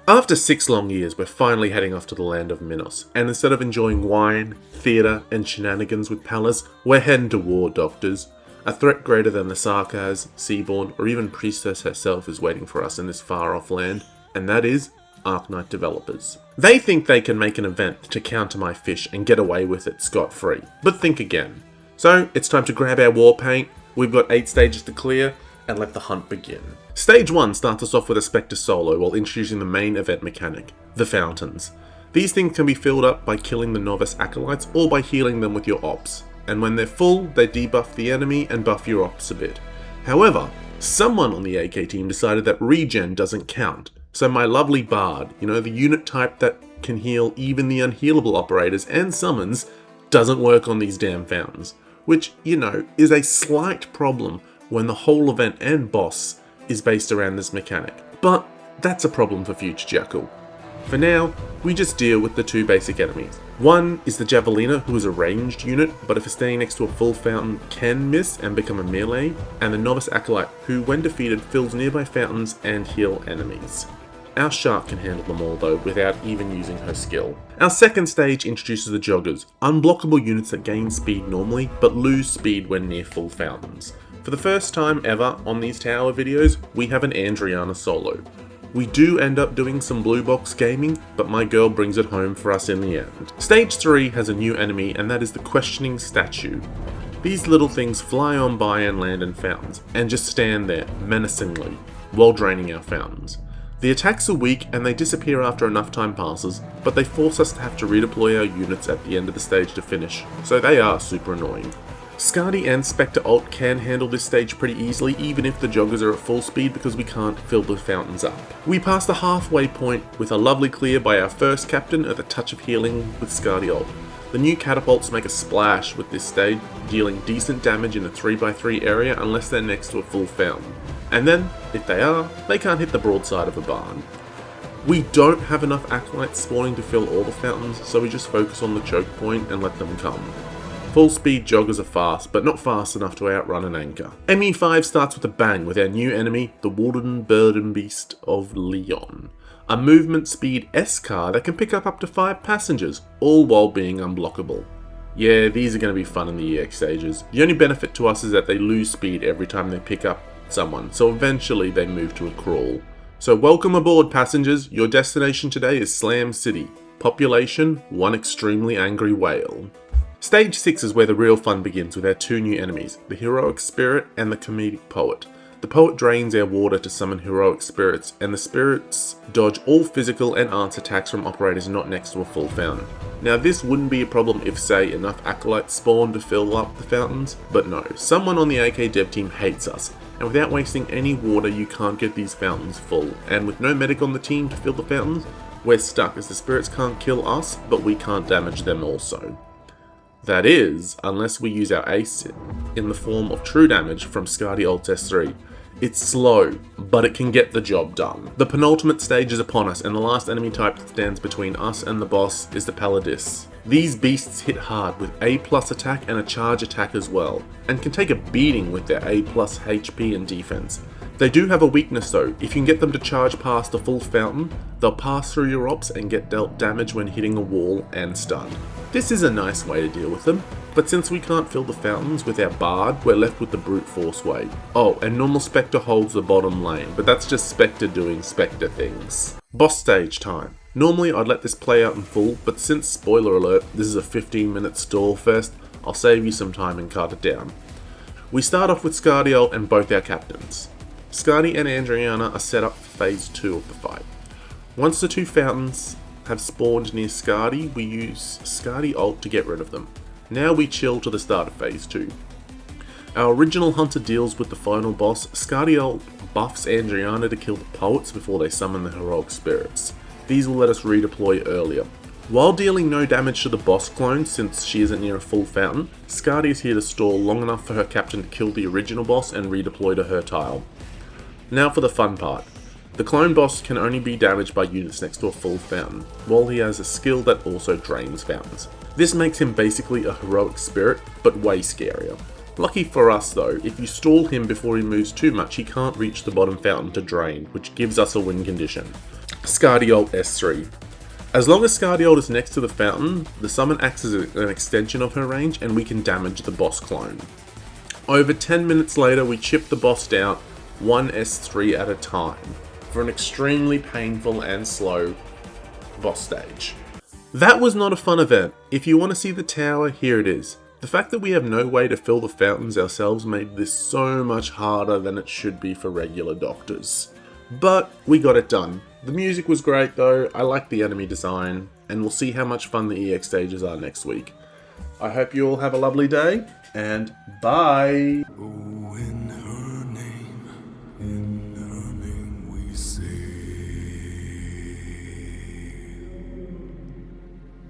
After 6 long years, we're finally heading off to the land of Minos, and instead of enjoying wine, theatre, and shenanigans with Pallas, we're heading to war, doctors. A threat greater than the Sarkaz, Seaborn, or even Priestess herself is waiting for us in this far-off land, and that is Arknight developers. They think they can make an event to counter my fish and get away with it scot-free, but think again. So, it's time to grab our war paint, we've got 8 stages to clear, and let the hunt begin. Stage 1 starts us off with a Spectre solo while introducing the main event mechanic, the fountains. These things can be filled up by killing the novice acolytes or by healing them with your ops, and when they're full, they debuff the enemy and buff your ops a bit. However, someone on the AK team decided that regen doesn't count, so my lovely Bard, the unit type that can heal even the unhealable operators and summons, doesn't work on these damn fountains, which, is a slight problem when the whole event and boss is based around this mechanic. But that's a problem for future Jackal. For now, we just deal with the 2 basic enemies. One is the Javeliner, who is a ranged unit, but if it's standing next to a full fountain can miss and become a melee, and the Novice Acolyte, who when defeated fills nearby fountains and heal enemies. Our Shark can handle them all though, without even using her skill. Our second stage introduces the Joggers, unblockable units that gain speed normally, but lose speed when near full fountains. For the first time ever on these tower videos, we have an Andriana solo. We do end up doing some blue box gaming, but my girl brings it home for us in the end. Stage 3 has a new enemy, and that is the Questioning Statue. These little things fly on by and land in fountains, and just stand there, menacingly, while draining our fountains. The attacks are weak and they disappear after enough time passes, but they force us to have to redeploy our units at the end of the stage to finish, so they are super annoying. Skadi and Spectre Ult can handle this stage pretty easily, even if the Joggers are at full speed, because we can't fill the fountains up. We pass the halfway point with a lovely clear by our first captain at the touch of healing with Skadi Ult. The new catapults make a splash with this stage, dealing decent damage in the 3x3 area unless they're next to a full fountain. And then, if they are, they can't hit the broadside of a barn. We don't have enough acolytes spawning to fill all the fountains, so we just focus on the choke point and let them come. Full speed Joggers are fast, but not fast enough to outrun an anchor. ME5 starts with a bang with our new enemy, the Wooden Burden Beast of Leon. A movement speed S-car that can pick up to 5 passengers, all while being unblockable. Yeah, these are going to be fun in the EX stages. The only benefit to us is that they lose speed every time they pick up someone, so eventually they move to a crawl. So welcome aboard, passengers. Your destination today is Slam City. Population, 1 extremely angry whale. Stage 6 is where the real fun begins with our 2 new enemies, the Heroic Spirit and the Comedic Poet. The Poet drains our water to summon Heroic Spirits, and the Spirits dodge all physical and arts attacks from operators not next to a full fountain. Now this wouldn't be a problem if, say, enough Acolytes spawn to fill up the fountains, but no, someone on the AK dev team hates us, and without wasting any water you can't get these fountains full, and with no medic on the team to fill the fountains, we're stuck as the Spirits can't kill us, but we can't damage them also. That is, unless we use our ace in the form of true damage from Skadi Ult S3. It's slow, but it can get the job done. The penultimate stage is upon us, and the last enemy type that stands between us and the boss is the Paladis. These beasts hit hard with A+ attack and a charge attack as well, and can take a beating with their A+ HP and defense. They do have a weakness though. If you can get them to charge past the full fountain, they'll pass through your ops and get dealt damage when hitting a wall and stunned. This is a nice way to deal with them, but since we can't fill the fountains with our Bard, we're left with the brute force way. Oh, and normal Spectre holds the bottom lane, but that's just Spectre doing Spectre things. Boss stage time. Normally I'd let this play out in full, but since, spoiler alert, this is a 15-minute stall fest, I'll save you some time and cut it down. We start off with Skadi Ult and both our captains. Skadi and Andriana are set up for phase 2 of the fight. Once the 2 fountains have spawned near Skadi, we use Skadi Ult to get rid of them. Now we chill to the start of phase 2. Our original hunter deals with the final boss. Skadi Ult buffs Andriana to kill the poets before they summon the Heroic Spirits. These will let us redeploy earlier. While dealing no damage to the boss clone since she isn't near a full fountain, Skadi is here to stall long enough for her captain to kill the original boss and redeploy to her tile. Now for the fun part. The clone boss can only be damaged by units next to a full fountain, while he has a skill that also drains fountains. This makes him basically a Heroic Spirit, but way scarier. Lucky for us though, if you stall him before he moves too much, he can't reach the bottom fountain to drain, which gives us a win condition. Scardiol S3. As long as Scardiol is next to the fountain, the summon acts as an extension of her range and we can damage the boss clone. Over 10 minutes later, we chip the boss down, one S3 at a time, for an extremely painful and slow boss stage. That was not a fun event. If you want to see the tower, here it is. The fact that we have no way to fill the fountains ourselves made this so much harder than it should be for regular doctors. But we got it done. The music was great though, I like the enemy design, and we'll see how much fun the EX stages are next week. I hope you all have a lovely day, and bye!